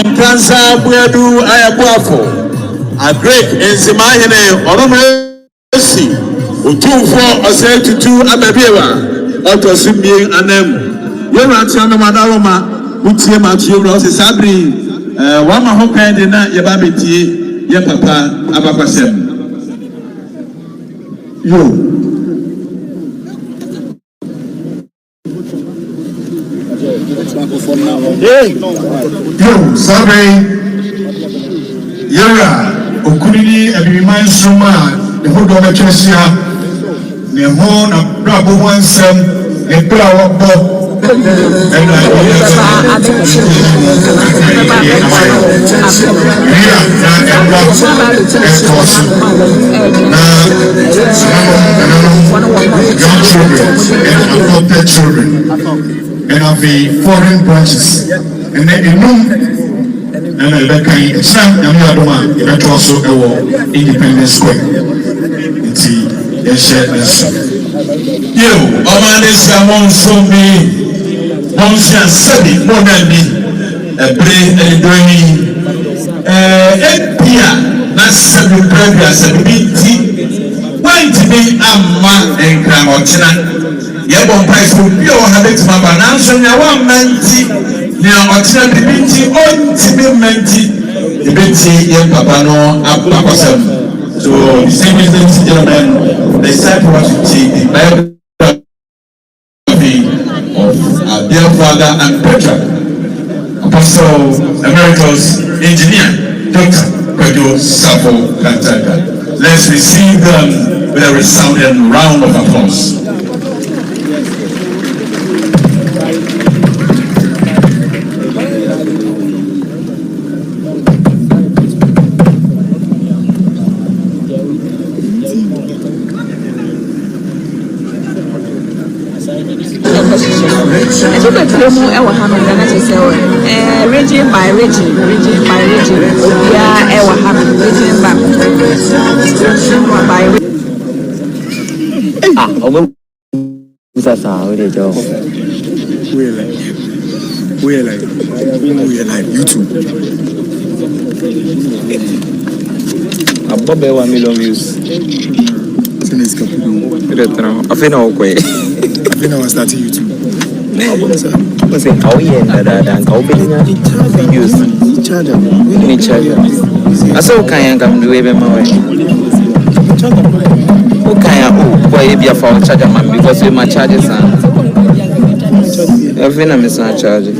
Enkansa buadu ayabuafo a great enzimahene oromesi otumfo osetutu ababiewa otosimie anem yewati anomadaroma utie matiyewra osesabri wama hokan de na yebabetie ye papa abakwasem yo Yo, sorry. Yara, Okunini, Abiman Suma, the whole of the Chesia, the whole of Bravo one son, the Flower Bob, and young children and of the foreign branches. And then in room, and I can exam the other one, that also a Independence Square. It's a shared lesson. You, Omanis Gamon Somi, Monsia Sadi, Monami, a brain and doing Pia, that's seven progress and BT. Why to be a man and Gramotina? Yabon price will be our habit, Mama. Now, so now 190. Now, what's the BT on Timimenti? The BT, young Papano, Apapasam. So, the same is the gentlemen, they start to watch the biography of our dear father and patriarch, Apostle Emeritus Engineer, Dr. Adwoa Sarfo Kantanka. Let's receive them with a resounding round of applause. Region by region, yeah, region by We're like YouTube. Above 1 million views. I feel no way. I think I was starting YouTube. What's it? How you end that? How big views? Charger. I saw Kayan come do even more. Okay, boy, be a phone charger man because we my charges are. I feel I'm missing a charger.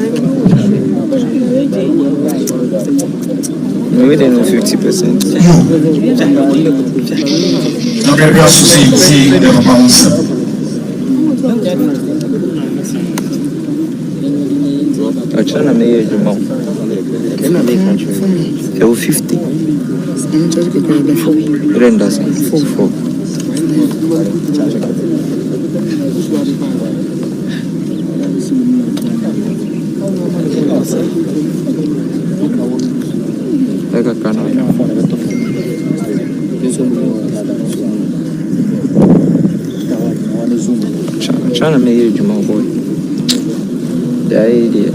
Maybe they know 50%. Maybe I should see the bounce. I'm trying to make you more. You're 50. Renders. 4. Like a canal. Trying to make you more boy. The idea.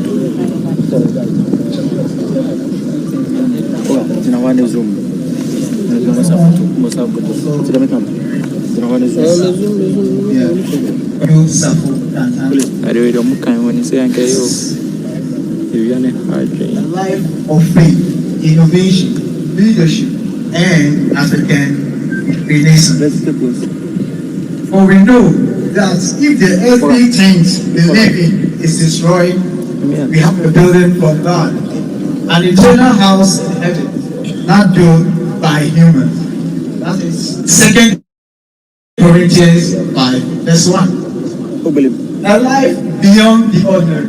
I do it when you say I get you a life of faith, innovation, leadership, and African renaissance. For we know that if the earthly things we live in is destroyed, we have a building from God, an eternal house in heaven, not built by humans. That is 2 Corinthians 5, verse 1. A life beyond the ordinary.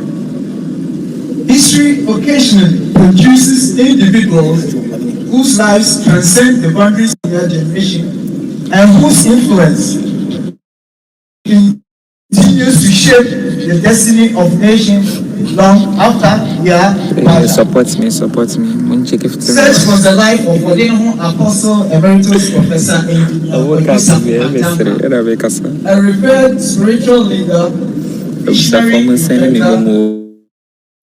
History occasionally produces individuals whose lives transcend the boundaries of their generation and whose influence continues to shape the destiny of nations long after their life. Support me. Search was the life of Odinho Apostle Emeritus Professor Adwoa Sarfo, a revered spiritual leader, missionary, indigenous,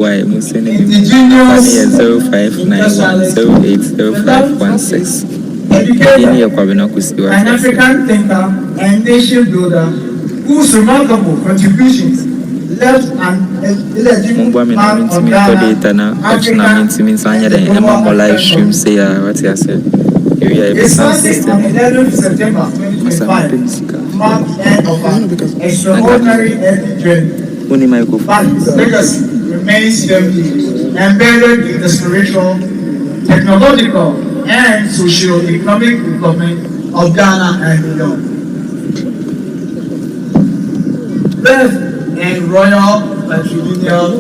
0591080516. educator, an African thinker and nation builder whose remarkable contributions left an illegible mark on Ghana, Africa, and the His passing on 11th September 2025 marked the end of an extraordinary early journey, but his legacy remains firmly embedded in the spiritual, technological, and socio-economic development of Ghana and beyond. Birth and royal patrilineal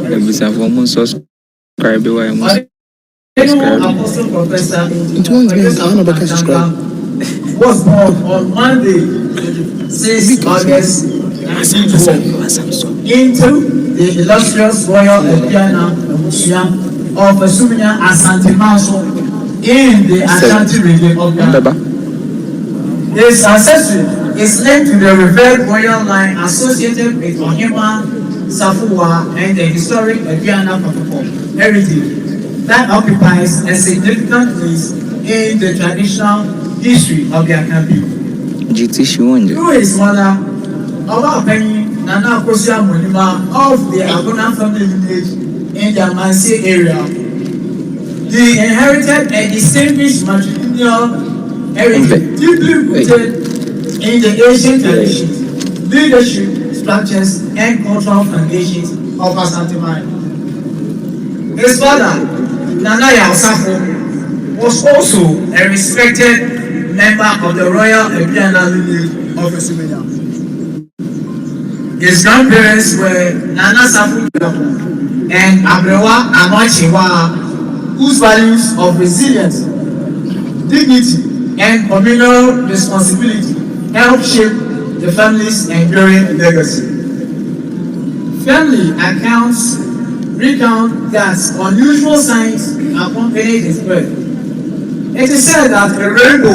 Apostle Professor KANTANKA was born on Monday, 6 August 1912, into the illustrious Royal Epiana of Sumia Asante Manso in the Ashanti region of Ghana. His ancestry is linked to the revered royal line associated with Adwoa Sarfo and the historic Epiana protocol heritage that occupies a significant place in the traditional history of their country. Through his mother, our Penny Nana Kosia Monima of the Agona family lineage in the Amansi area, he inherited a distinguished matrilineal heritage deeply rooted in the ancient traditions, leadership structures, and cultural foundations of Asante Mine. His father, Nana Sarfo, was also a respected member of the Royal Epiana lineage of Sumia. His grandparents were Nana Sarfo and Adwoa Sarfo, whose values of resilience, dignity, and communal responsibility helped shape the family's enduring legacy. Family accounts recount that unusual signs accompanied his birth. It is said that a rainbow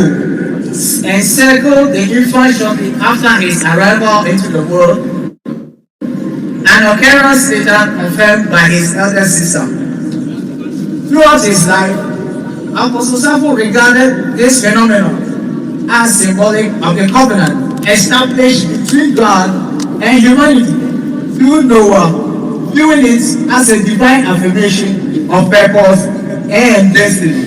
encircled the infant shortly after his arrival into the world, an occurrence later confirmed by his elder sister. Throughout his life, Apostle Sarfo regarded this phenomenon as symbolic of the covenant established between God and humanity through Noah, viewing it as a divine affirmation of purpose and destiny.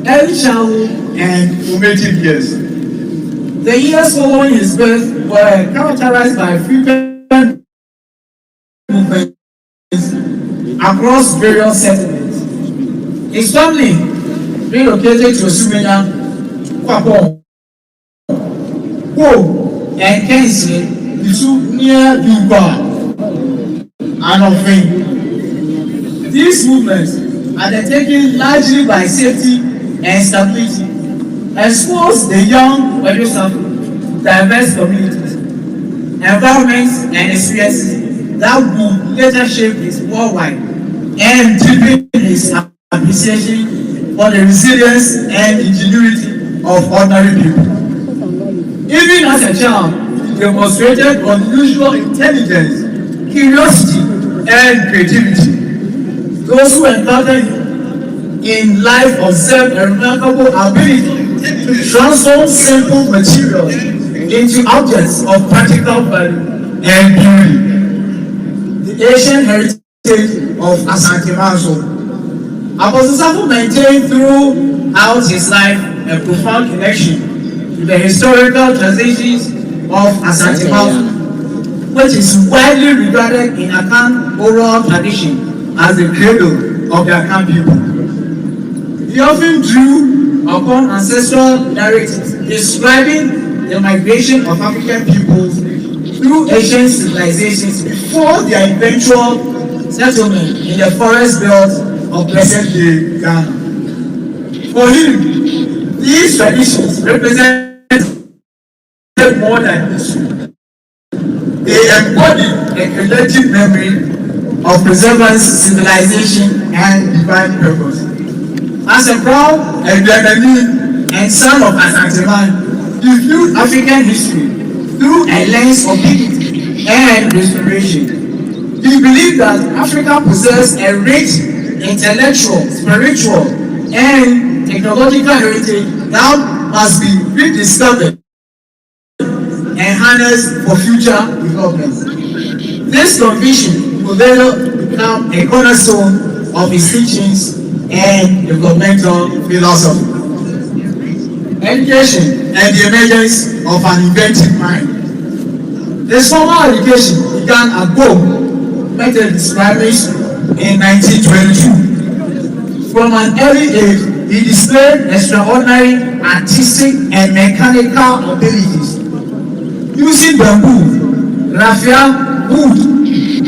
Early childhood and formative years. The years following his birth were characterized by frequent movements across various settlements. His family relocated to Sumenya, Kwapon, Ho, and Kensi, near Duba, and Ofin. These movements, undertaken largely by safety and stability, exposed the young to diverse communities, environments, and experiences that would later shape his worldwide and deepen his appreciation for the resilience and ingenuity of ordinary people. Even as a child, he demonstrated unusual intelligence, curiosity, and creativity. Those who encountered him in life observed a remarkable ability to transform simple materials into objects of practical value and beauty. The ancient heritage of Asante Maso. Apostle Sarfo maintained throughout his life a profound connection to the historical traditions of Asante Maso, which is widely regarded in Akan oral tradition as the cradle of the Akan people. He often drew upon ancestral narratives describing the migration of African peoples through ancient civilizations before their eventual settlement in the forest belt of present-day Ghana. For him, these traditions represent more than history. They embody a collective memory of preservance, civilization, and divine purpose. As a proud and son of Asante man, he viewed African history through a lens of dignity and restoration. He believed that Africa possessed a rich intellectual, spiritual, and technological heritage that must be rediscovered and harnessed for future development. This conviction will later become a cornerstone of his teachings and developmental philosophy. Education and the emergence of an inventive mind. His formal education began at Bo Methodist Primary School in 1922. From an early age, he displayed extraordinary artistic and mechanical abilities. Using bamboo, raffia, wood,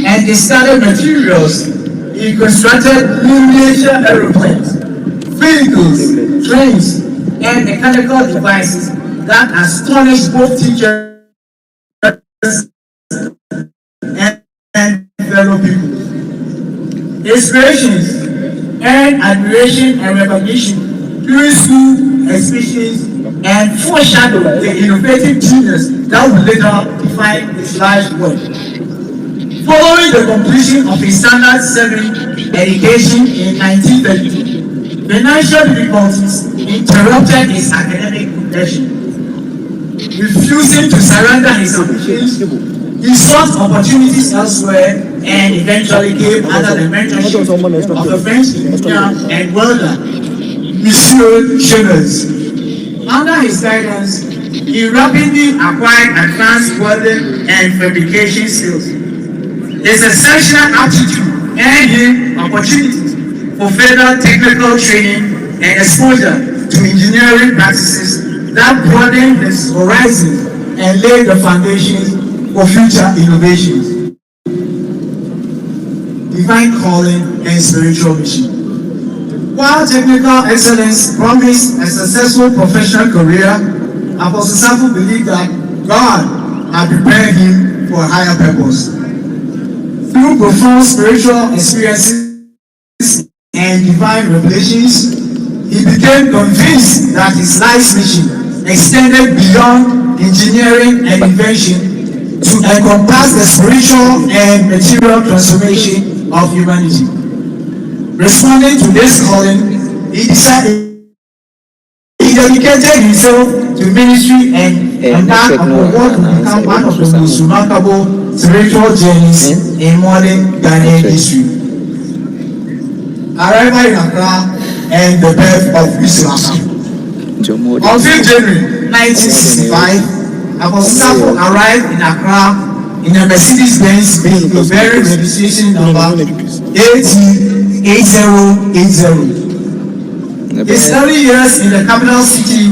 and discarded materials, he constructed miniature aeroplanes, vehicles, trains, and mechanical devices that astonished both teachers and fellow people. His creations earned admiration and recognition during school exhibitions and foreshadowed the innovative genius that would later define his life work. Following the completion of his standard 7 education in 1932, financial difficulties interrupted his academic progression. Refusing to surrender his ambitions, he sought opportunities elsewhere and eventually came under the mentorship of a French engineer and welder, Monsieur Chemers. Under his guidance, he rapidly acquired advanced welding and fabrication skills. His exceptional aptitude earned him opportunities for further technical training and exposure to engineering practices that broadened his horizons and laid the foundations for future innovations, divine calling, and spiritual mission. While technical excellence promised a successful professional career, Apostle Sarfo believed that God had prepared him for a higher purpose. Through profound spiritual experiences and divine revelations, he became convinced that his life's mission extended beyond engineering and invention to encompass the spiritual and material transformation of humanity. Responding to this calling, he dedicated himself to ministry and embarked on what would become one of the most remarkable spiritual journeys in modern Ghanaian history. Arrival in Accra and the birth of Adwoa Sarfo. On 5th January 1965, Apostle Sarfo arrived in Accra in a Mercedes-Benz bearing registration number 8080. His early years in the capital city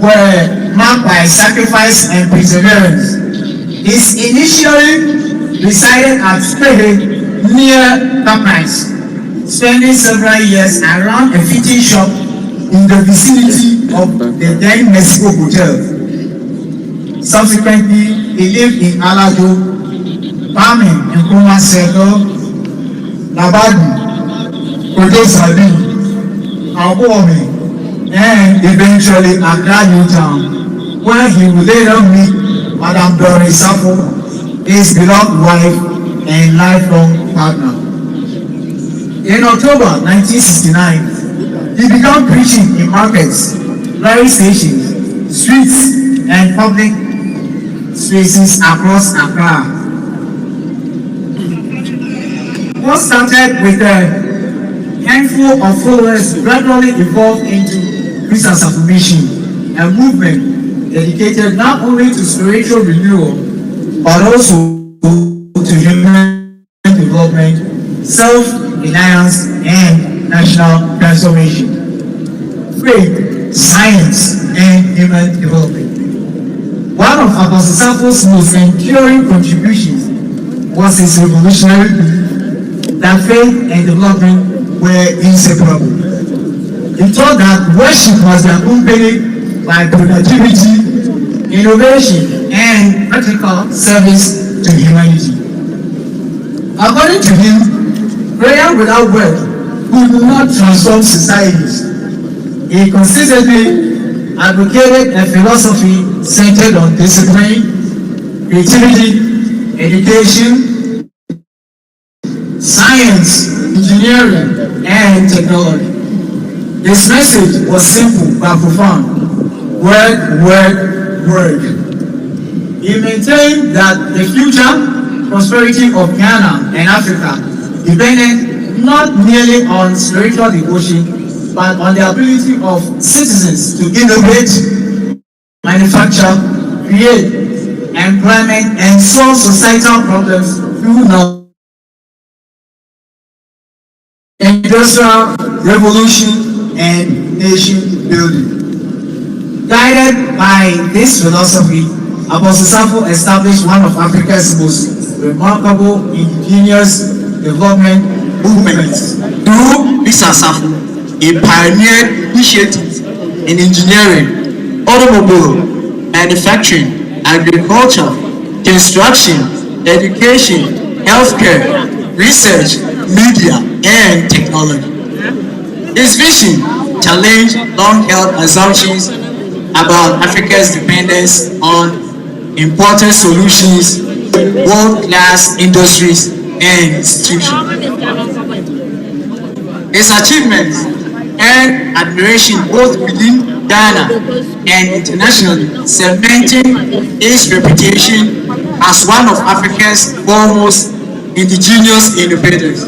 were marked by sacrifice and perseverance. He initially resided at Spehe near Caprice, spending several years around a fitting shop in the vicinity of the then Mexico Hotel. Subsequently, he lived in Alado, farming in Kuma Circle, Labadi, Kojo Sabi, Abuome, and eventually Accra New Town, where he would later meet Madame Adwoa Sarfo, his beloved wife and lifelong partner. In October 1969, he began preaching in markets, railway stations, streets, and public spaces across Accra. What started with a handful of followers gradually evolved into Adwoa Sarfo Mission, a movement dedicated not only to spiritual renewal, but also to human development, self-reliance, and national transformation. Faith, science, and human development. One of Apostle Sarfo's most enduring contributions was his revolutionary belief that faith and development were inseparable. He taught that worship must be accompanied by productivity, innovation, and practical service to humanity. According to him, prayer without work could not transform societies. He consistently advocated a philosophy centered on discipline, creativity, education, science, engineering, and technology. His message was simple but profound. Work, work, work. He maintained that the future prosperity of Ghana and Africa depended not merely on spiritual devotion, but on the ability of citizens to innovate, manufacture, create, employment, and solve societal problems through knowledge. Industrial revolution and nation building. Guided by this philosophy, Apostle Sarfo established one of Africa's most remarkable indigenous development movements. Through Adwoa Sarfo, he pioneered initiatives in engineering, automobile, manufacturing, agriculture, construction, education, healthcare, research, media, and technology. His vision challenged long-held assumptions about Africa's dependence on imported solutions, world-class industries, and institutions. His achievements earned admiration both within Ghana and internationally, cementing his reputation as one of Africa's foremost indigenous innovators.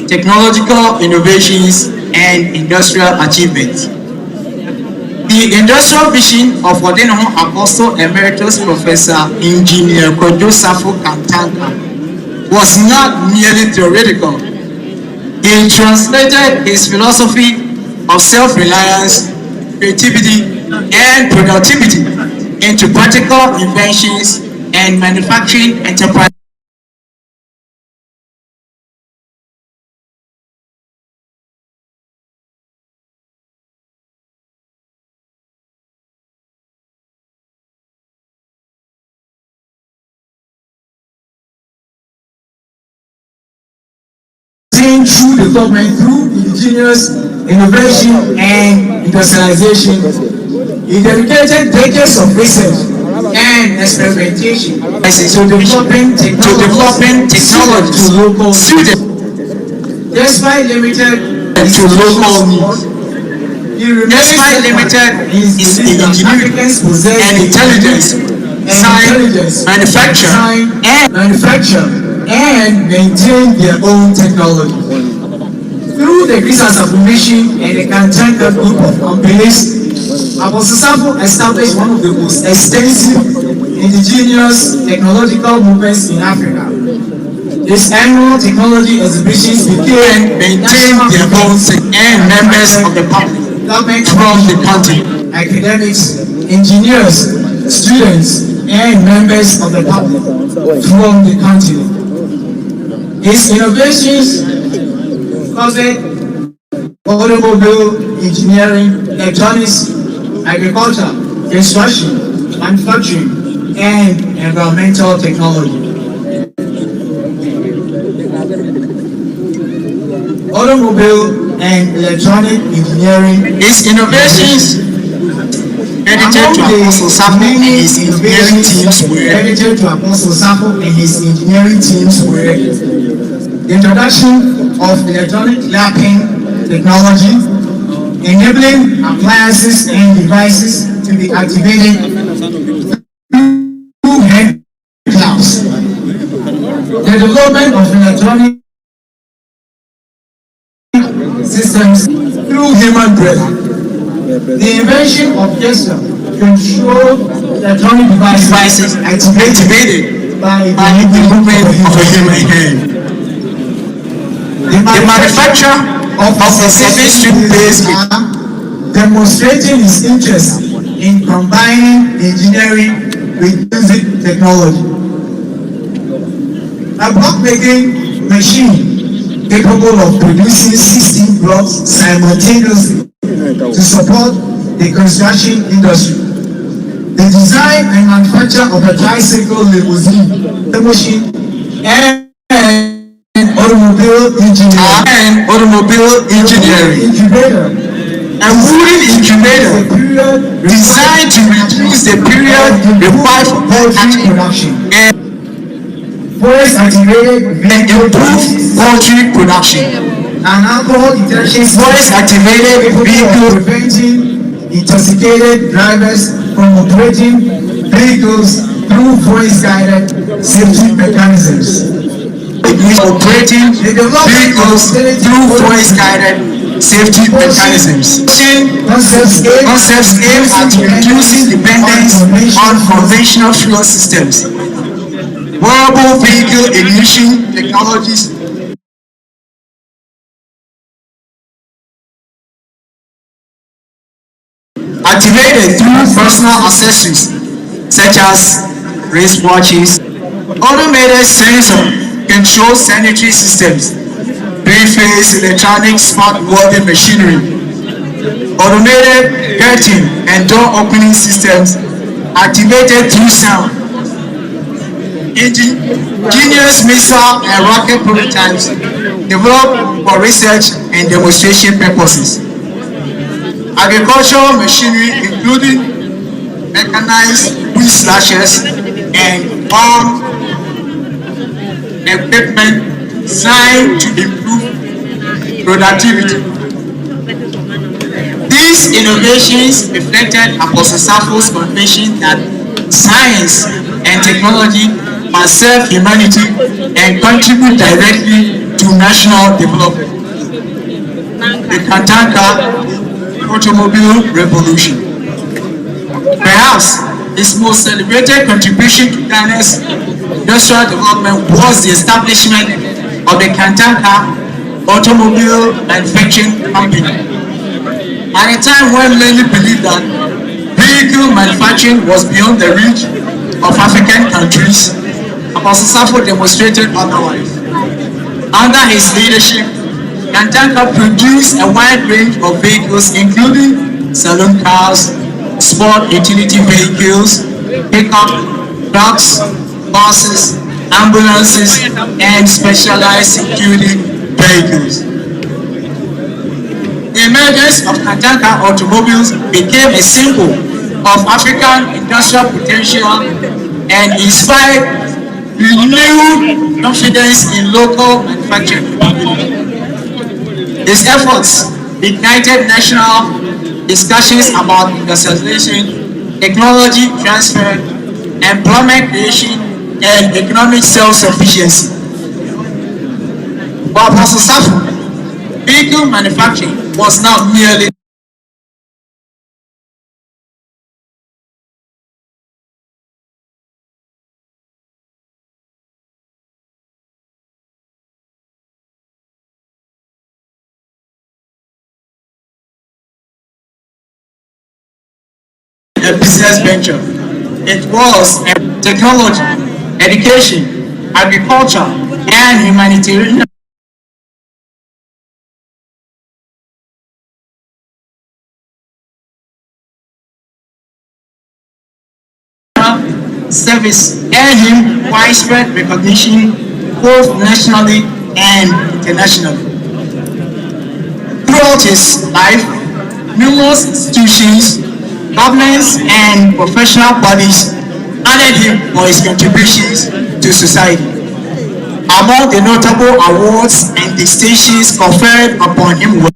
Technological innovations and industrial achievements. The industrial vision of Ordinary Apostle Emeritus Professor Engineer Adwoa Sarfo KANTANKA was not merely theoretical. He translated his philosophy of self-reliance, creativity, and productivity into practical inventions and manufacturing enterprise. Through development, through indigenous innovation and industrialization, he dedicated decades of research and experimentation to developing technology to local students. Despite limited to local needs, he remains limited in engineering and intelligence, science, manufacture and maintain their own technology. Through the Research Affirmation and the KANTANKA group of companies, Adwoa Sarfo established one of the most extensive indigenous technological movements in Africa. Its annual technology exhibitions became maintain their own and members of the public, government from the country, academics, engineers, students, and members of the public from the country. His innovations covered automobile engineering, electronics, agriculture, construction, manufacturing, and environmental technology. Automobile and electronic engineering. His innovations credited to Adwoa Sarfo and his engineering teams were credited to Adwoa Sarfo and his engineering teams were the introduction of electronic lapping technology, enabling appliances and devices to be activated through hand clamps. The development of electronic systems through human breath. The invention of gesture control electronic devices activated by the movement of a human hand. The manufacture of a 7-string-based guitar, demonstrating his interest in combining engineering with music technology. A block-making machine capable of producing 16 blocks simultaneously to support the construction industry. The design and manufacture of a tricycle limousine, the machine, and automobile engineering. A wooden incubator designed to reduce the period required for poultry production and voice-activated and improve poultry production. An alcohol detection voice-activated vehicle preventing intoxicated drivers from operating vehicles through voice-guided safety mechanisms. Operating vehicles through voice-guided safety mechanisms. Concepts aim at reducing dependence on conventional fuel systems. Wearable vehicle ignition technologies activated through personal accessories such as wristwatches, automated sensor control sanitary systems, three-phase electronic smart welding machinery, automated curtain and door opening systems activated through sound, ingenious missile and rocket prototypes developed for research and demonstration purposes, agricultural machinery including mechanized weed slashers and farm equipment designed to improve productivity. These innovations reflected Adwoa Sarfo's conviction that science and technology must serve humanity and contribute directly to national development. The KANTANKA automobile revolution. Perhaps his most celebrated contribution to Ghana's industrial development was the establishment of the KANTANKA automobile manufacturing company. At a time when many believed that vehicle manufacturing was beyond the reach of African countries, Apostle Sarfo demonstrated otherwise. Under his leadership, KANTANKA produced a wide range of vehicles including saloon cars, sport utility vehicles, pickup trucks, buses, ambulances, and specialized security vehicles. The emergence of KANTANKA automobiles became a symbol of African industrial potential and inspired renewed confidence in local manufacturing. His efforts ignited national discussions about industrialization, technology transfer, employment creation, and economic self-sufficiency. For Apostle Sarfo, vehicle manufacturing was not merely a business venture. It was a technology, education, agriculture, and humanitarian service earned him widespread recognition both nationally and internationally. Throughout his life, numerous institutions, governments, and professional bodies honored him for his contributions to society. Among the notable awards and distinctions conferred upon him were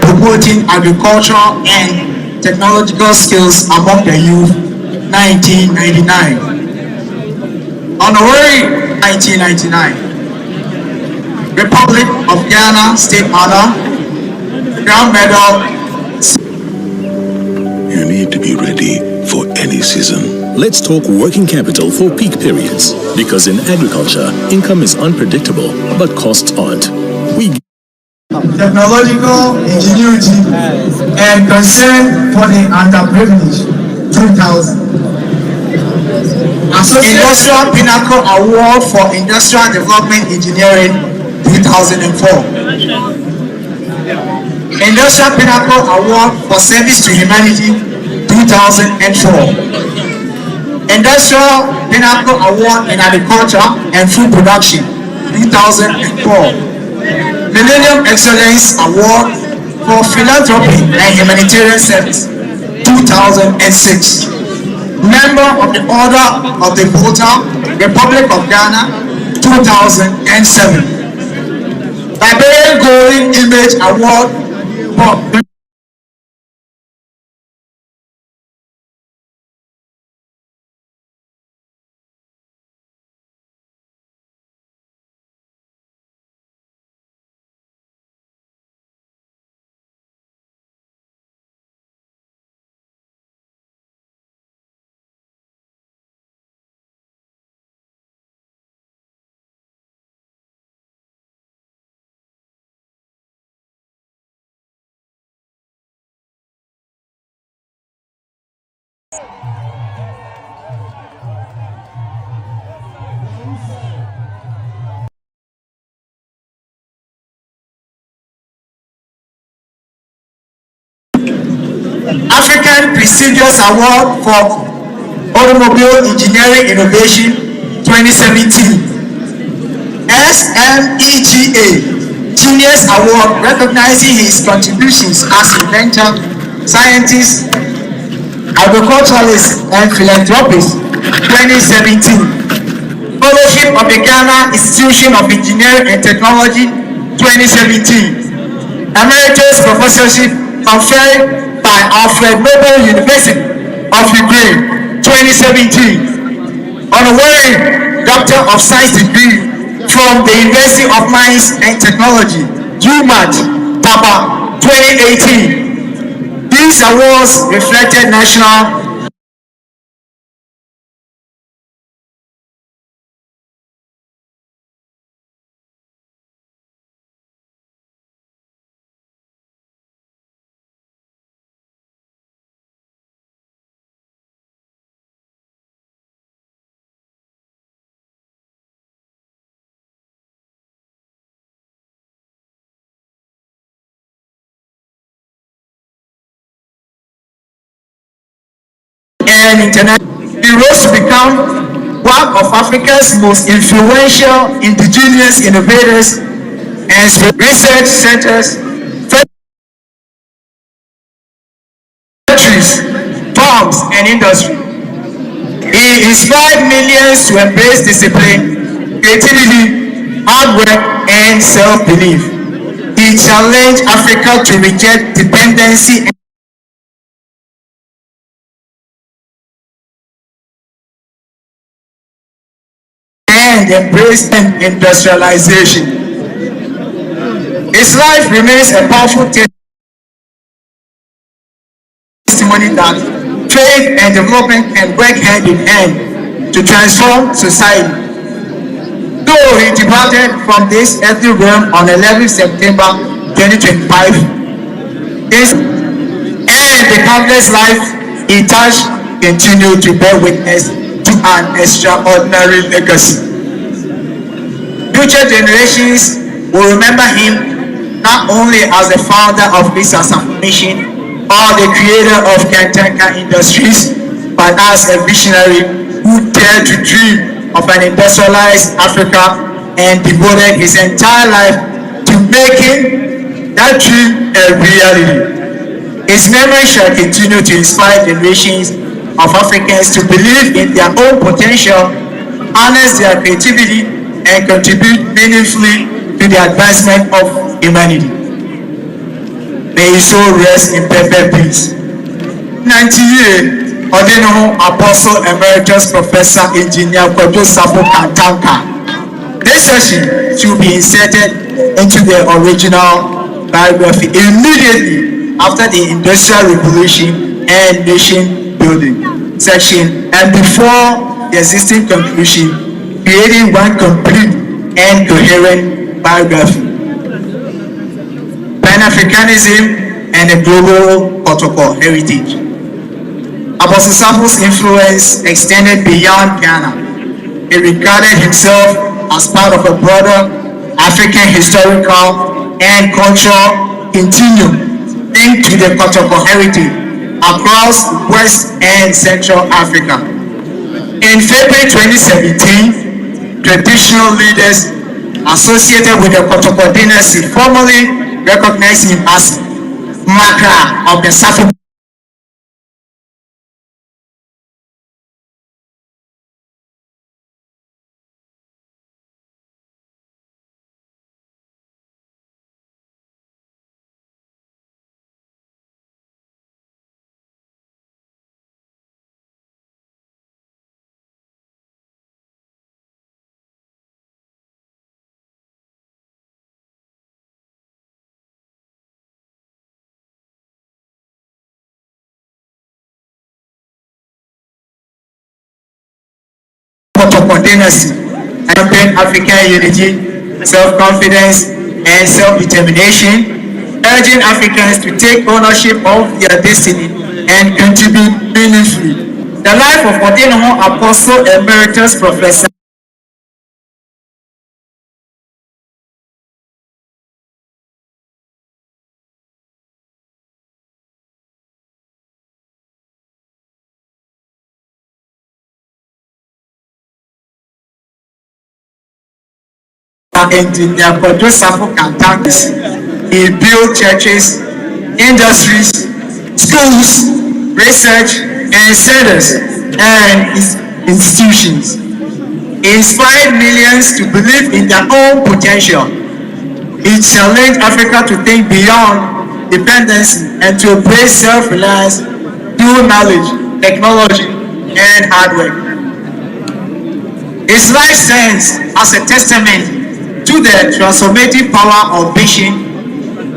promoting agricultural and technological skills among the youth, 1999. Honorary 1999. Republic of Ghana State Honor, Grand Medal. You need to be ready for any season. Let's talk working capital for peak periods, because in agriculture, income is unpredictable, but costs aren't. Technological ingenuity and concern for the underprivileged, 2000. Industrial Pinnacle Award for Industrial Development Engineering, 2004. Industrial Pinnacle Award for Service to Humanity, 2004. Industrial Pinnacle Award in Agriculture and Food Production, 2004. Millennium Excellence Award for Philanthropy and Humanitarian Service, 2006. Member of the Order of the Volta, Republic of Ghana, 2007. Barbarian Golden Image Award for African Prestigious Award for Automobile Engineering Innovation, 2017. SMEGA Genius Award recognizing his contributions as inventor, scientist, agriculturalist, and philanthropist, 2017. Fellowship of the Ghana Institution of Engineering and Technology, 2017. Emeritus Professorship conferred by Alfred Nobel University of Ukraine, 2017. Honorary Doctor of Science degree from the University of Mines and Technology, UMAT, Taba, 2018. These awards reflected national and international. He rose to become one of Africa's most influential indigenous innovators and research centers, factories, farms, and industry. He inspired millions to embrace discipline, creativity, hard work, and self-belief. He challenged Africa to reject dependency and embrace industrialization. His life remains a powerful testimony that faith and development can work hand in hand to transform society. Though he departed from this earthly realm on 11 September 2025, and the countless lives he touched continue to bear witness to an extraordinary legacy. Future generations will remember him not only as the founder of Peace Association or the creator of KANTANKA Industries, but as a visionary who dared to dream of an industrialized Africa and devoted his entire life to making that dream a reality. His memory shall continue to inspire generations of Africans to believe in their own potential, harness their creativity, and contribute meaningfully to the advancement of humanity. May his soul rest in perfect peace. 90 Ordinary Apostle Emeritus Professor Engineer Adwoa Sarfo KANTANKA. This session should be inserted into the original biography immediately after the Industrial Revolution and nation building section and before the existing conclusion, creating one complete and coherent biography. Pan-Africanism and a global protocol heritage. Apostle Sarfo's influence extended beyond Ghana. He regarded himself as part of a broader African historical and cultural continuum linked to the protocol heritage across West and Central Africa. In February 2017, traditional leaders associated with the Protocol dynasty formally recognized him as Makra of the Sarfo. Protocol dynasty, champion African unity, self-confidence, and self-determination, urging Africans to take ownership of their destiny and contribute meaningfully. The life of Ordinary Apostle Emeritus Professor Engineer Adwoa Sarfo KANTANKA. He built churches, industries, schools, research and centers and institutions. He inspired millions to believe in their own potential. He challenged Africa to think beyond dependency and to embrace self-reliance through knowledge, technology, and hard work. His life stands as a testament to the transformative power of vision,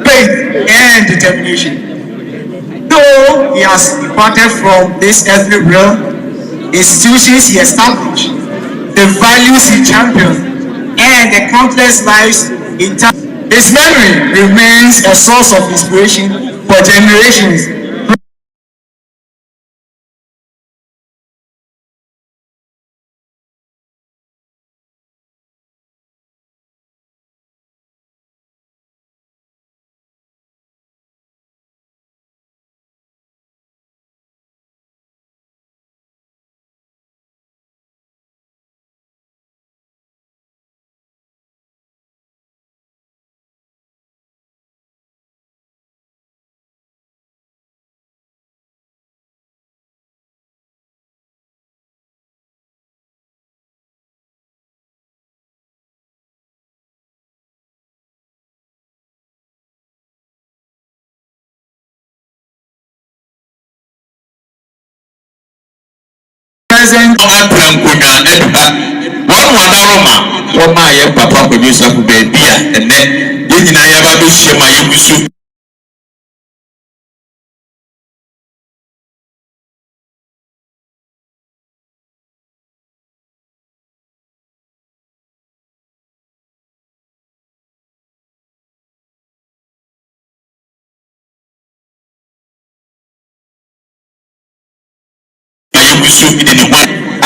faith, and determination. Though he has departed from this earthly realm, institutions he established, the values he championed, and the countless lives he touched, his memory remains a source of inspiration for generations present. KANTANKA one wadaroma one my papa producer for baby and then you never do share my issue.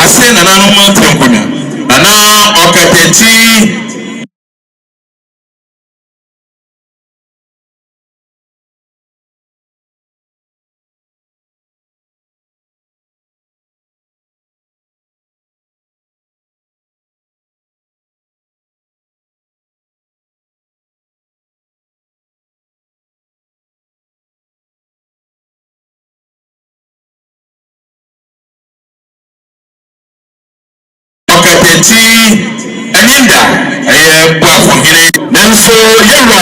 I say na no man tenkonya na okateti Eninda buafuhire nanso yewa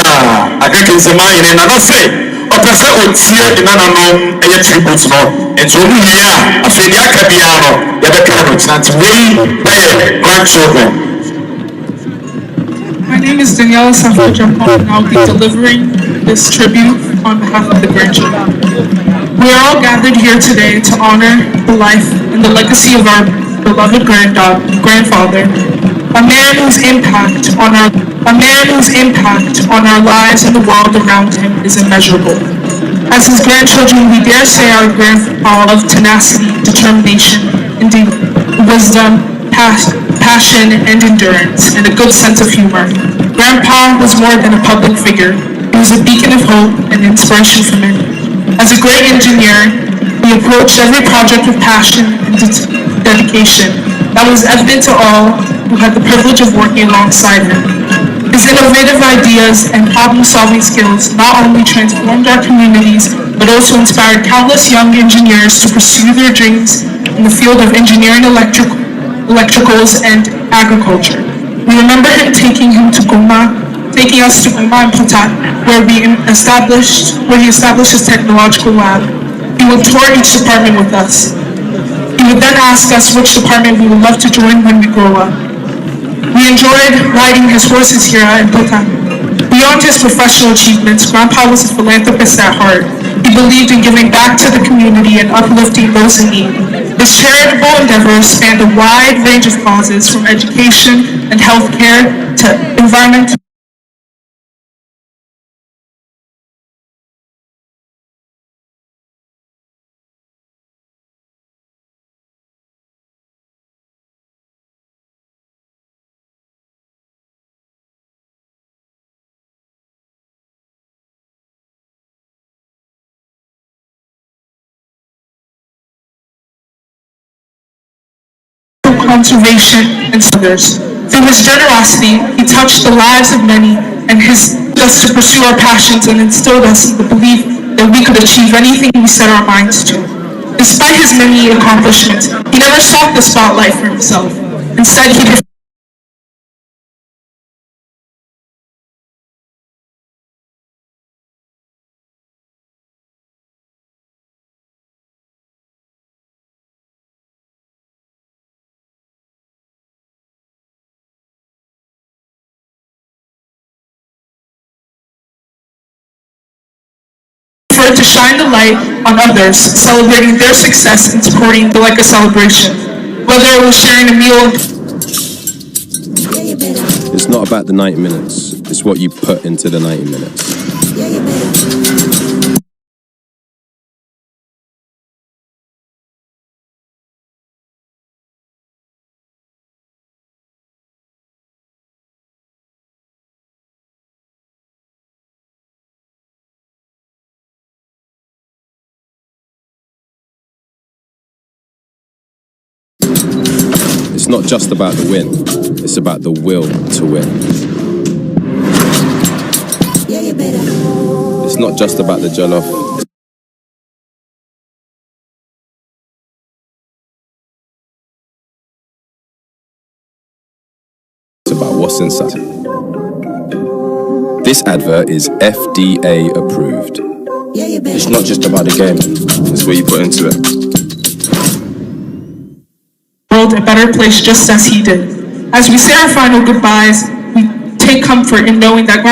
akakese mayine na no se opese otie inananom eye tribute no ento mu hia afedi akabia no yebeka no tinanti wey grandchildren. My name is Adwoa Sarfo, and I'll be delivering this tribute on behalf of the grandchildren. We are all gathered here today to honor the life and the legacy of our beloved grandfather, a man whose impact on our lives and the world around him is immeasurable. As his grandchildren, we dare say our grandfather of tenacity, determination, indeed wisdom, passion, and endurance, and a good sense of humor. Grandpa was more than a public figure. He was a beacon of hope and inspiration for many. As a great engineer, he approached every project with passion and dedication that was evident to all who had the privilege of working alongside him. His innovative ideas and problem-solving skills not only transformed our communities, but also inspired countless young engineers to pursue their dreams in the field of engineering, electricals, and agriculture. We remember him taking us to Goma and Putat, where he established his technological lab. He would tour each department with us. He would then ask us which department we would love to join when we grow up. We enjoyed riding his horses here in Putat. Beyond his professional achievements, Grandpa was a philanthropist at heart. He believed in giving back to the community and uplifting those in need. His charitable endeavors spanned a wide range of causes, from education and healthcare to environmental conservation and others. Through his generosity, he touched the lives of many and us to pursue our passions and instilled us in the belief that we could achieve anything we set our minds to. Despite his many accomplishments, he never sought the spotlight for himself. Instead, he to shine the light on others, celebrating their success and supporting the like a celebration. Whether it was sharing a meal. It's not about the 90 minutes, it's what you put into the 90 minutes. It's not just about the win, it's about the will to win. It's not just about the jollof. It's about what's inside. This advert is FDA approved. It's not just about the game, it's what you put into it. world a better place just as he did. As we say our final goodbyes, we take comfort in knowing that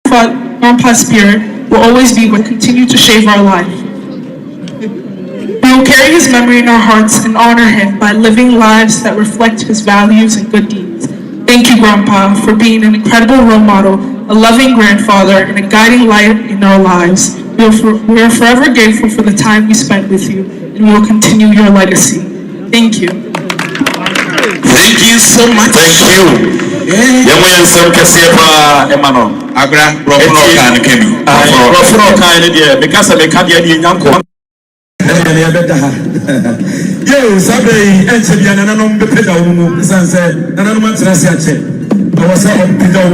Grandpa's spirit will always be what continue to shape our life. We will carry his memory in our hearts and honor him by living lives that reflect his values and good deeds. Thank you, Grandpa, for being an incredible role model, a loving grandfather, and a guiding light in our lives. We are forever grateful for the time we spent with you, and we will continue your legacy. Thank you. Thank you so much. Thank you. Yɛmɔ nsɛm kɛseɛ paa ɛma no Agra, Brofno Kan Kemi. Brofno Kan ne deɛ meka sɛ meka deɛ ne nyanko Yo, Sabe, Enchebia, Nananom, the Pedal, Sansa, Nananom, Trasiache. I was on Pedal.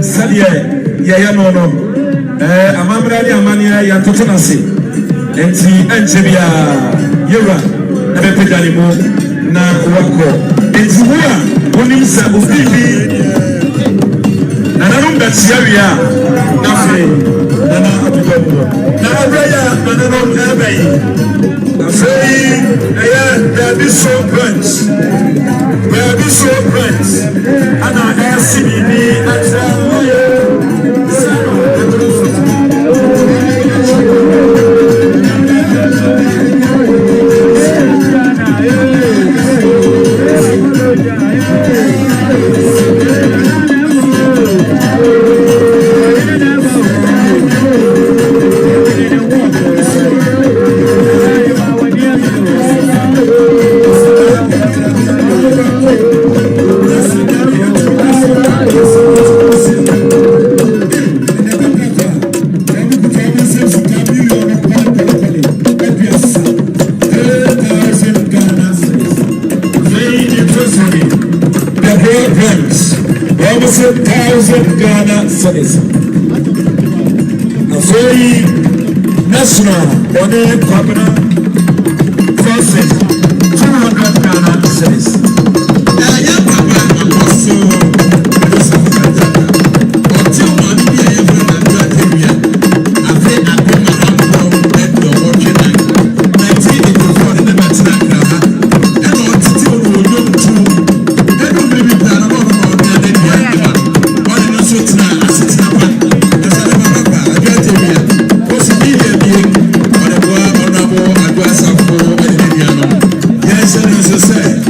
Sadia, Yayano, Amamra, Yamania, Yatotanasi, Enchebia, Yura, the Pedalimo, Na Wako, Enchibua, Onisa, Ubibi, Nananum, that's Yaria, nothing, Nana Abigail, Nabaya, Nananom, Abbey. Say, there be so friends. There be so friends. And I ask me, almost 1,000 Ghana cedis. A very national on a permanent process, 200 Ghana cedis. Adwoa Sarfo, yes, and as I said,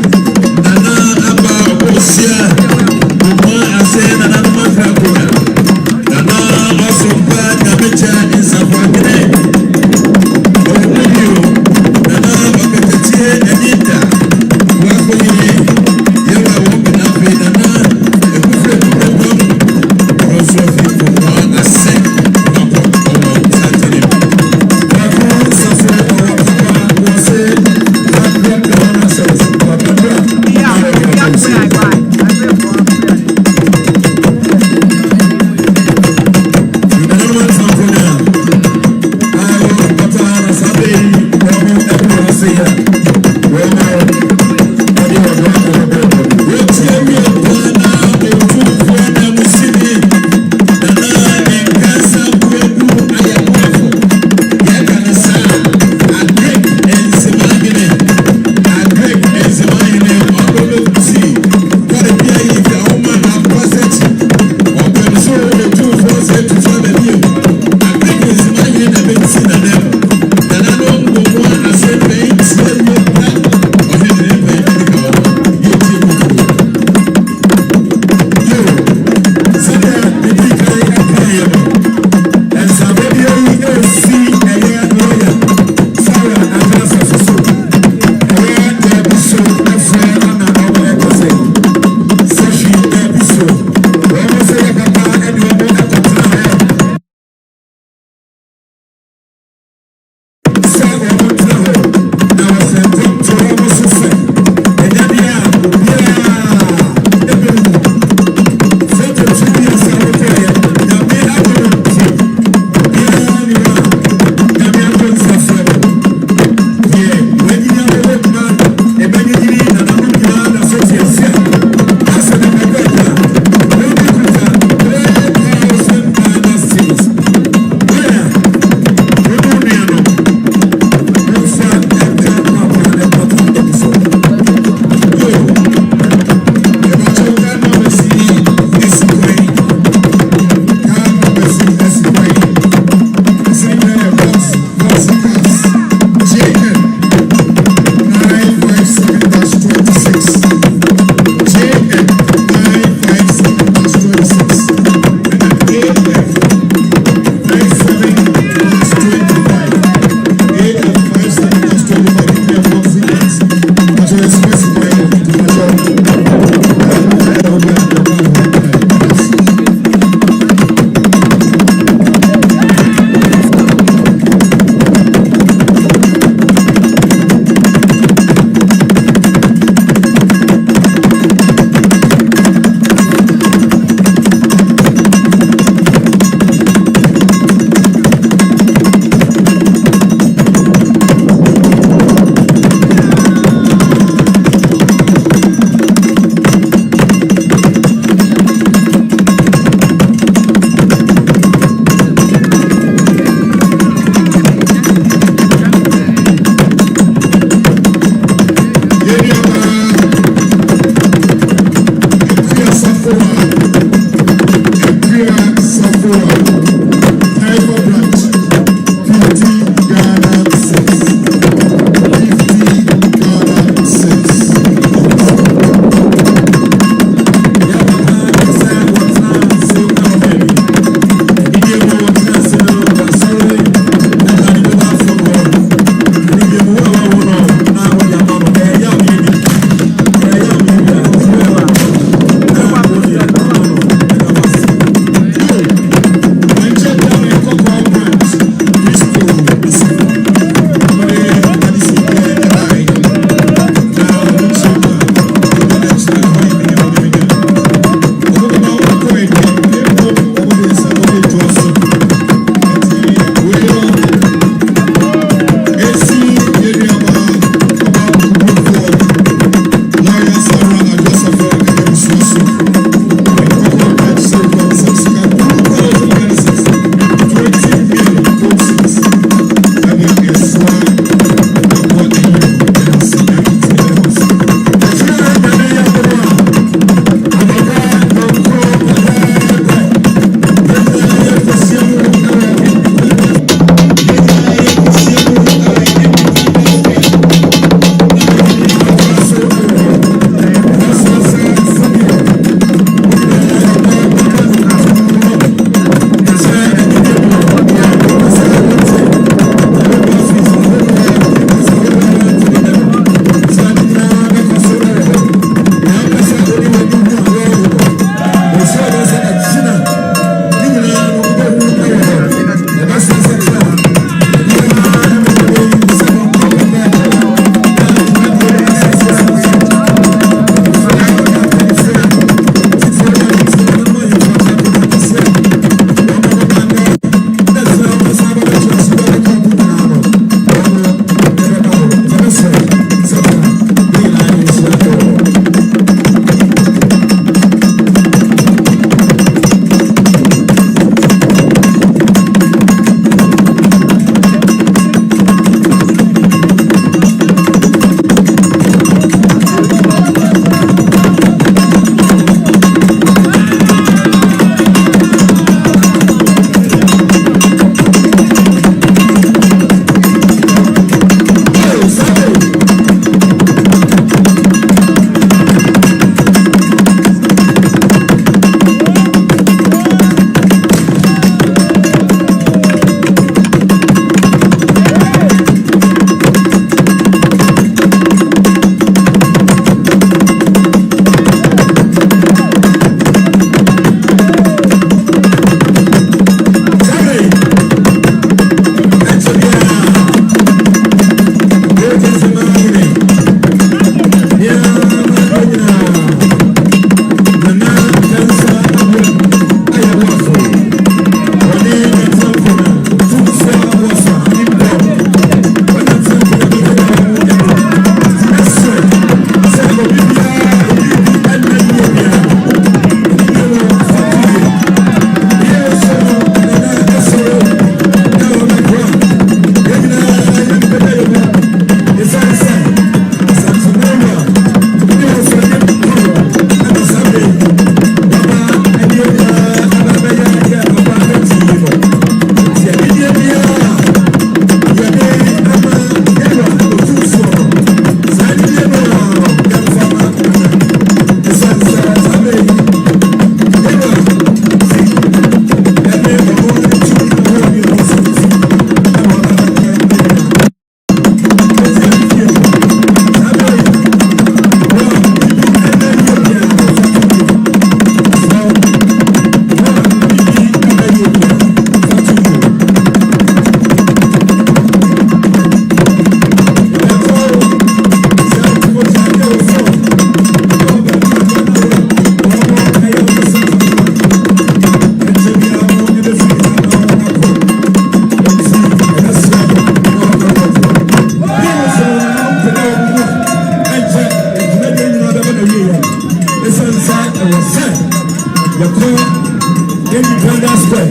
Independence Square.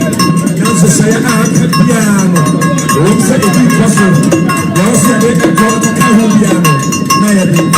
Council say I can piano. The room say it is possible. The house say they can come to piano. Now you be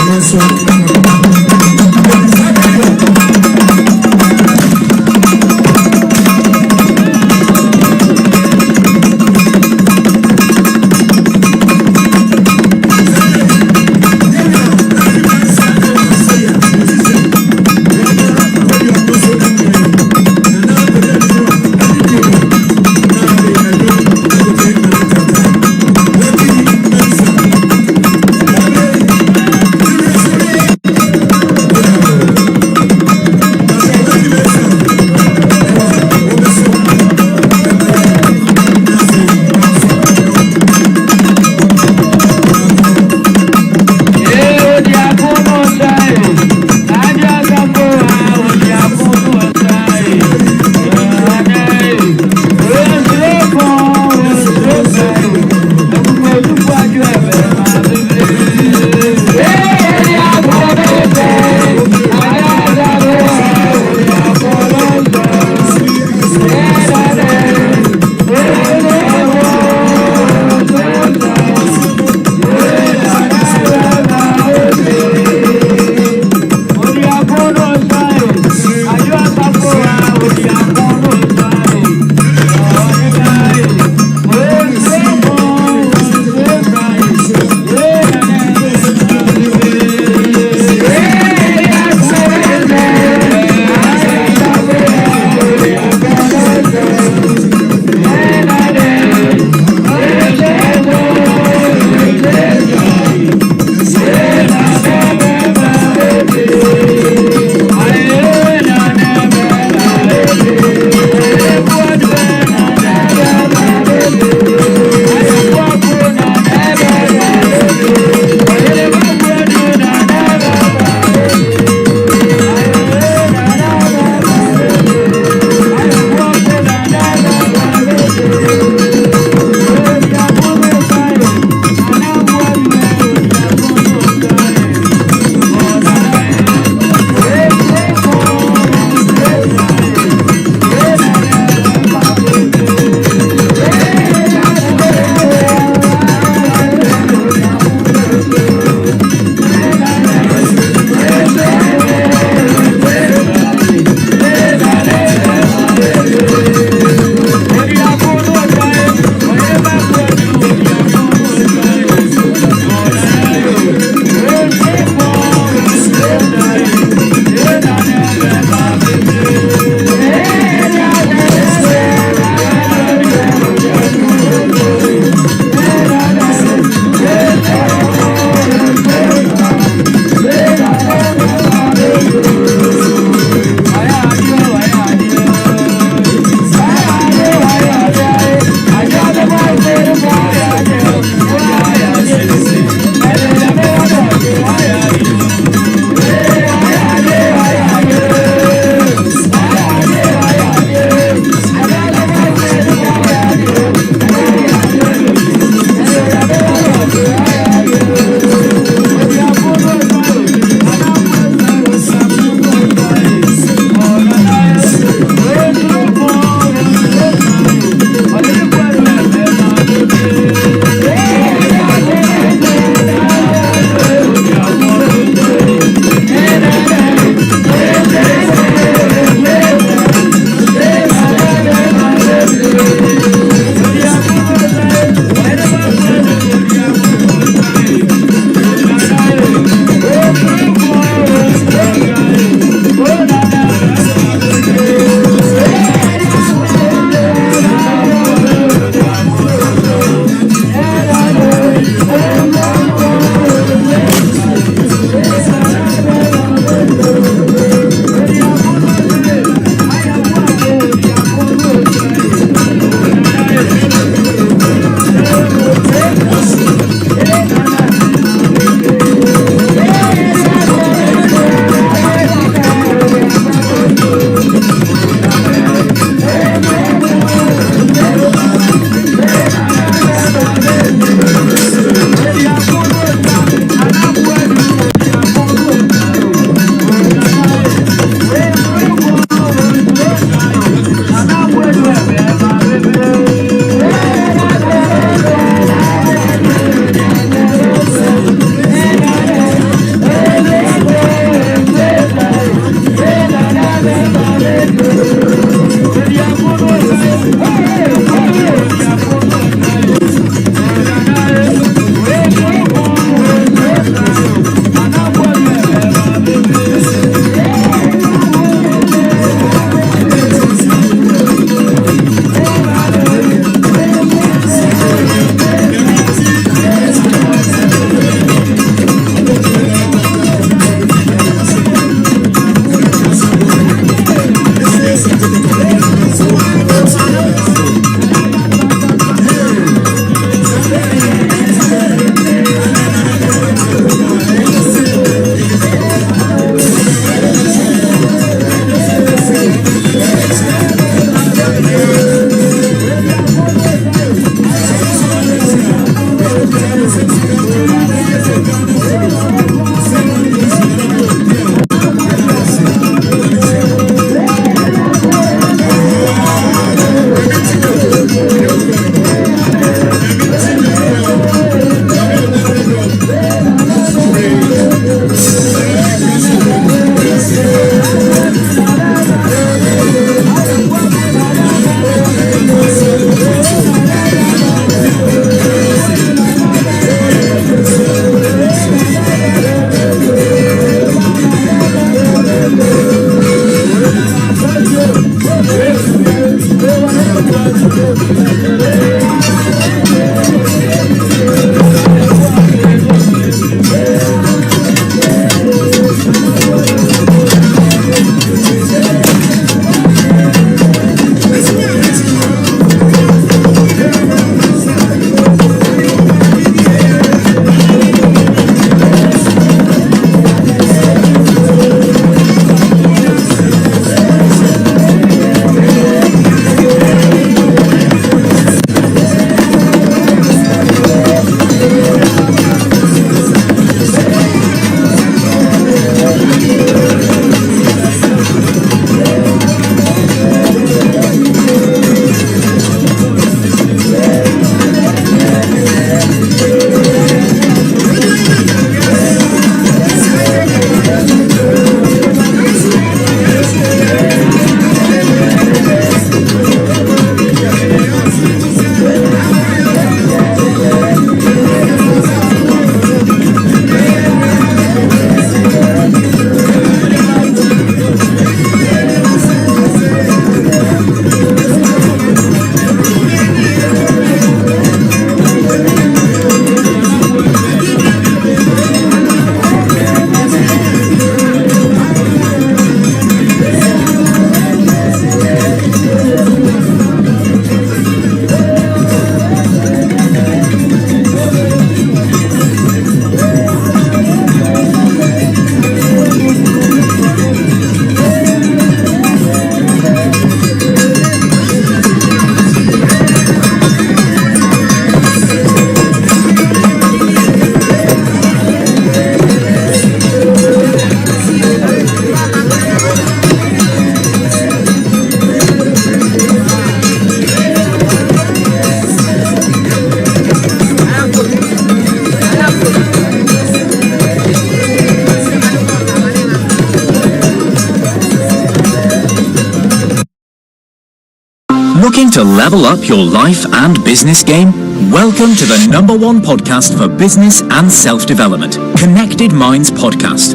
Looking to level up your life and business game? Welcome to the #1 podcast for business and self-development, Connected Minds Podcast.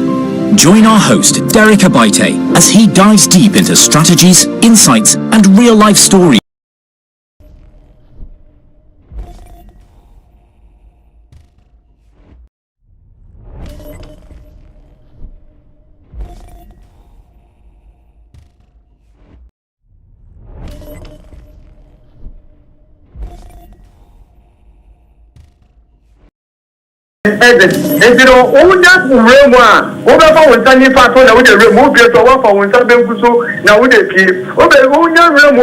Join our host, Derek Abaite, as he dives deep into strategies, insights, and real-life stories. If you don't own that room, over one tiny part on the remove your over for one something now with a key. Over one room,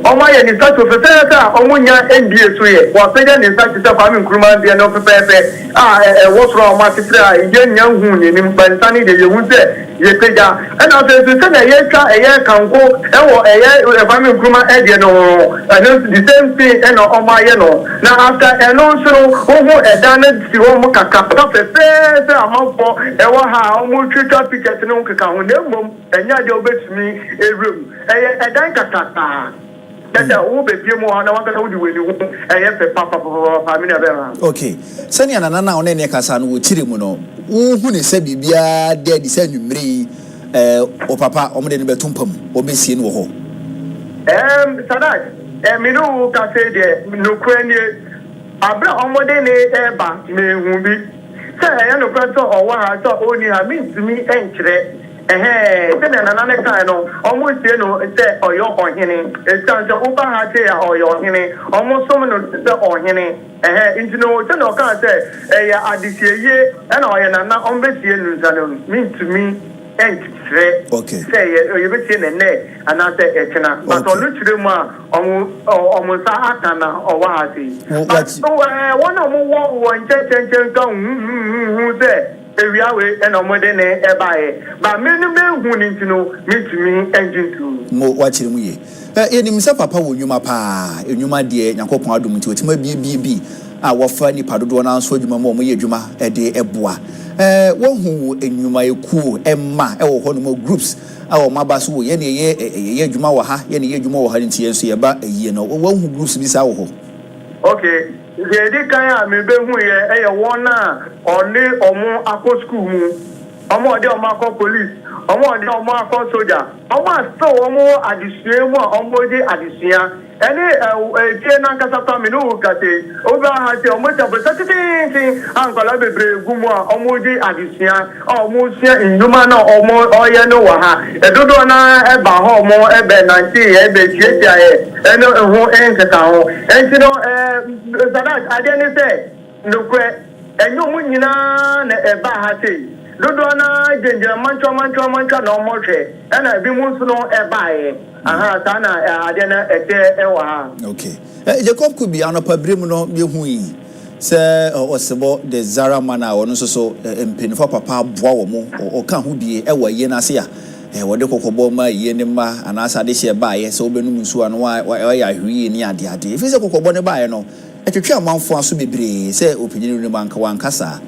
or my any such of a theatre, or one young NBA, or second in such a farming crewman, the end of a pepe. What's wrong, Market? Young wound in Bantani, the you say. And after the same a year can go, a farming crewman, and the same thing, and on my now after and also, a done Kaka first amount for how much traffic at no account, and you bet me a room. A danka. That's a Uber more. I want to hold you with you. I have a papa for family. Okay. Sani anana one ne kasa no chiri no. Hu ne se bibia de di se nwumri o papa o de ne betumpam o besie no ho. Sadat. Me no ka say de no kwani abra omode ne eba me hu bi se ya no kwato owa ha so oni ha mi ntumi enkyere se na nana kan no omo sie no se oyo ohene san se uba ha te ya oyo ohene omo som no se ohene nti no se no kan se ya adisieye na oye nana ombesie nu nzalo mi ntumi enkyere se you be see ne and I say etena but on luchire mu a omo sa akana owa ha ti one of one chen kan hu say ewia we na omode ne ebae ba me no be hu ni ntino mitumi engine to mo wachire mu ye enim se papa wo nwuma pa enwuma de Yakopon adom nti otima bi a wofa ni padodo na so adwuma mo ye adwuma de eboa wo hu enwuma ekuo emma wo ho no groups awo mabaso wo ye ne ye adwuma wo ha ye ne ye adwuma wo ha nti ye so ye ba ayi no wo hu groups bi sa wo ho. Okay, the dey kan me be hu ye won na oni omo akọ school mu omo de omo akọ police omo de omo akọ soldier omo so omo adisue mu omo de adisua ene tie na nkasa pa me no kate oba ha te omo ta botati ankola bebre gumu omo de adisua omo sia nduma na omo oye no wa ha edodo na eba ha omo ebe 90 ebe tietia ene ho enkata ho entino Sadat adene say no kwe enyo mu nyina na eba ha sei dodo na genjira mancho na omohwe na bi mu nso no eba aha ta na adene ete ewa ha. Okay. Jacob could be anopa brem no be hu yi se osebo de Zara mana wono so empinfo papa boa wo mo o ka ho bie ewa ye na se a wode kokobo ma ye ne ma anasa de hye ba ye se obenum nsu ano wa ya hwie ni ade ifi se kokobo ne ba ye no etwetwe amanfo aso bebre se opinyin no banka wankasa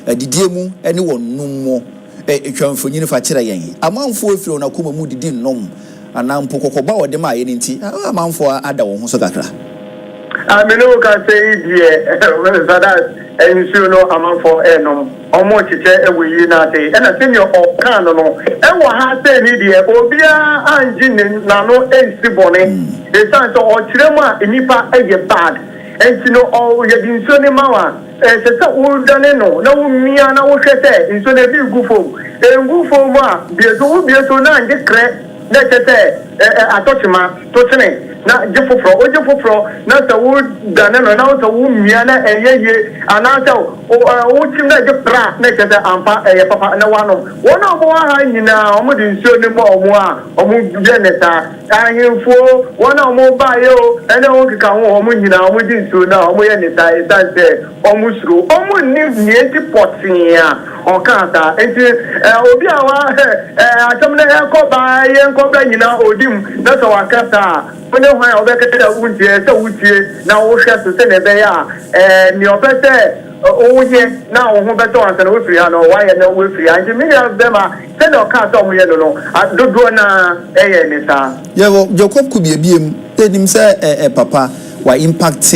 adidie mu ene wonum mo etwamfonyin fa kire yen amanfo efiro na koma mu didi nnom anampo kokoba wode ma ye ne nti amanfo ada wo ho so kakra ameno ka say die Sadat ensu no amanfo enom omo chiche eweyi na te na senior okan no ewa ha say ni die obia anji na no ensibone the sense o chire mu a enipa eye bad entino o ye dinso ne mawa se o dane no na wo mia na wo hwete nso na bi gufo mu a bieso na nje kre na tete atochima tochene na jefofro na sa wo dane no na so wo mia na eyeye anasa o chim na je pra na tete ampa papa na wano wona bo ha nyina o mo dinso ne mo o mo je ne ta ahemfo wona mo ba yo ene o kika ho o mo nyina o mo dinso na o mo ye ne ta isanse o mo suro o mo ni nieti potia o kanta enti obi awa atamne ekoba ye nkobra nyina odim na so wakata one hwan obekete da untie se wutie na wo hwe so se ne be ya ni obese oye na wo ho beto ansa na wo firi ha no wa ye na wo firi anje mi ya be ma se no ka so mo ye no dodo na eye ni sa ye wo Jacob ku biebiem enim say papa wa impact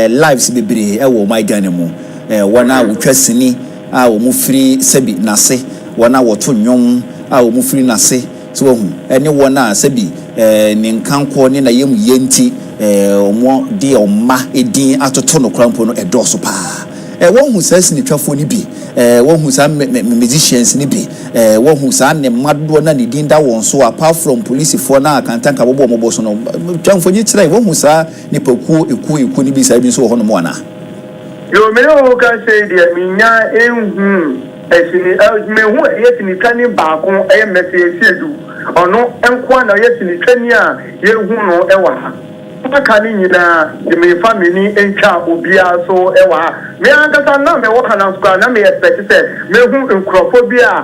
lives bebre e wo my Ghana mu wana wotwa sini a wo mu free sebi nase wana woto nwom a wo mu free nase so hu ene wona sebi ne nkanko ne na yem yenti omo de oma edin atoto no krampo no edoso pa won hu sa sini twafo ni bi won hu sa musicians ni bi won hu sa ne mado na ne din da won so apart from police for na kantanka bobo mo boso no twafo ni kire won hu sa ni paku eku ni bi sa bi so ho no mo ana yo me o ka say dia minya enhu esini me hu yesini kani ba ko e message edu ono enko na yesini kani a ye hu no e wa ha akani nyina me family encha obia so e wa me ankasa na me wo kana skwa na me expect say me hu enkrofobia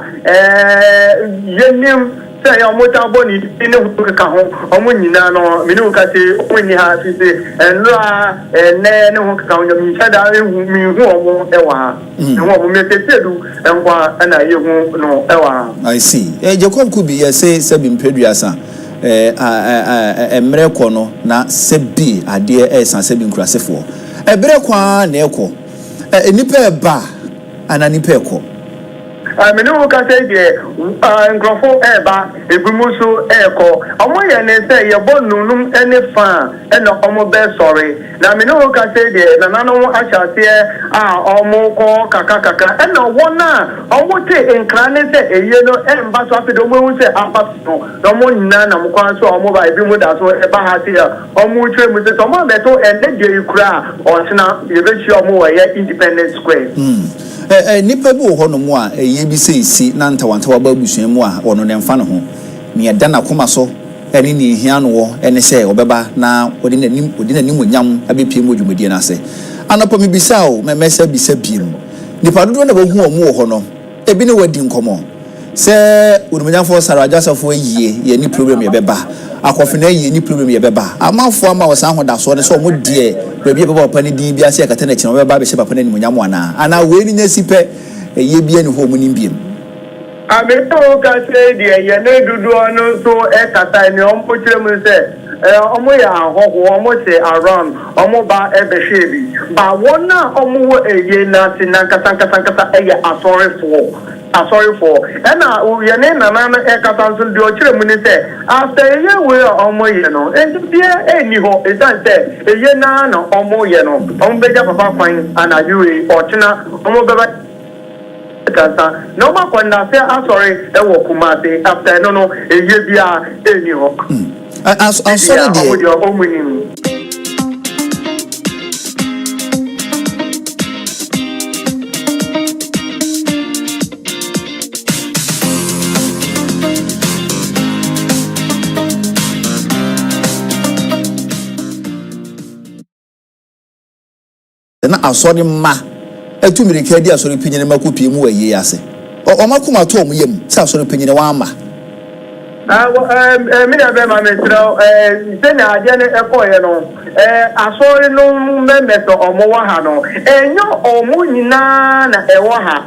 yenim say ya mota boni ine hu ka ho omo nyina no me ne ka say oni ha fi say enra ne hu ka ho mi sada hu mi hu omo e wa me hu omo me tetedu enkwa na ye hu no e wa I see Jacob Kubi ya say sebi mpedua emre ko no na sebi ade sebi nkurasefo ebere kwa na ekọ enipa eba ana nipa ekọ me no ka say de nkrofo eba ebimuso ekọ omo ye ne say ye bonunum ene fa ena omo be sorry na me no ka say de na nanu achase omo ko kaka ena wona omo te enkra ne say eye no emba so afi do mo say apa no omo nyina na mo kwa so omo ba ebimu da so eba ha say omo twe mu say omo be to ende de ikura o tena ye be chi omo wa ye Independence Square nipa bi wo hono mu a eye bi seisi na ntawantawa ba busuan mu a ono ne mfa ne ho me yeda na koma so ene ni hia no wo ene se obeba na odi nanim onyam abepie mu dwumedie na se anopa me bisa o me mesa bisa biem nipa dodo na bo hu omo wo hono ebi ne wadi nkomo se odumanyafo sarajasafo yie ye ni problem ye beba akofina yie ni problem ye beba amafo ama wo san hoda so ne so mo die baby baba pani din bia se akata na chi no beba be se papa na nimonyam ana we ni nyasipe ye bia ni ho mu nimbiem ameto ka se die ye na dudu onu so kata ni ompo kire mu se omo ya ahoho omo se around omo ba ebe shebi ba wona omo wo eye na tinanka eye sorry for and we na kata so di o kire mu ni se after ye we omo ye no and bia eni ho is that say eye na no omo ye no omo beja papa fine and ajuwe otena omo beba kasa no ma kwanda say sorry e wo kumase after no eye bia eni ho I'm sorry dear. Na asori ma etumire ka di asori pinyene makopie mu waye ase o makoma to om yem se asori pinyene wa ama me na be ma metro se na ade ne ekoye no asori no memeto omo wa ha no enyo omo nyina na ewo ha